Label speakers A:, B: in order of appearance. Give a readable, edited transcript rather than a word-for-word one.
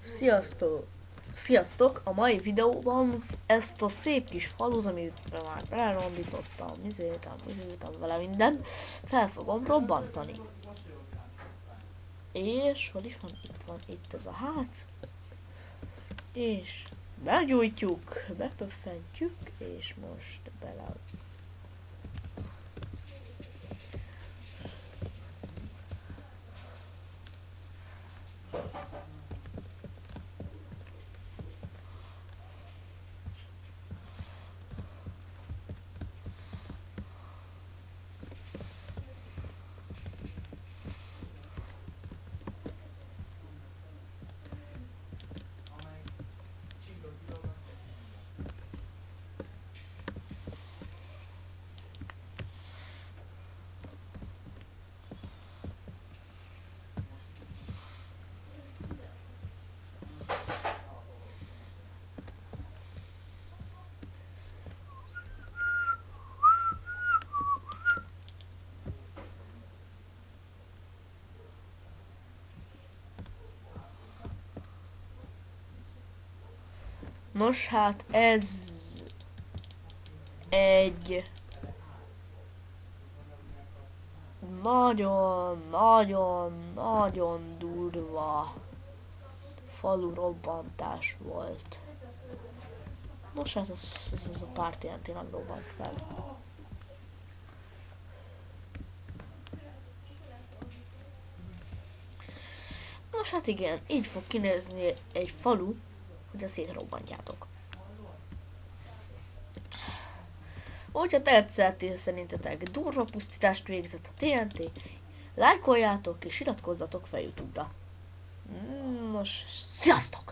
A: Sziasztok! Sziasztok! A mai videóban ezt a szép kis falut, amit már elrondítottam, izéltem vele minden, fel fogom robbantani. És hol is van? Itt van, itt ez a ház. És begyújtjuk, bepöffentjük, és most bele... Nos hát ez egy nagyon durva falu robbantás volt. Nos hát ez a pár TNT nem robbant fel. Nos hát igen, így fog kinézni egy falu, hogy ezt szétrobbantjátok. Hogyha tetszett és szerintetek durva pusztítást végzett a TNT, lájkoljátok és iratkozzatok fel YouTube-ra. Nos, sziasztok!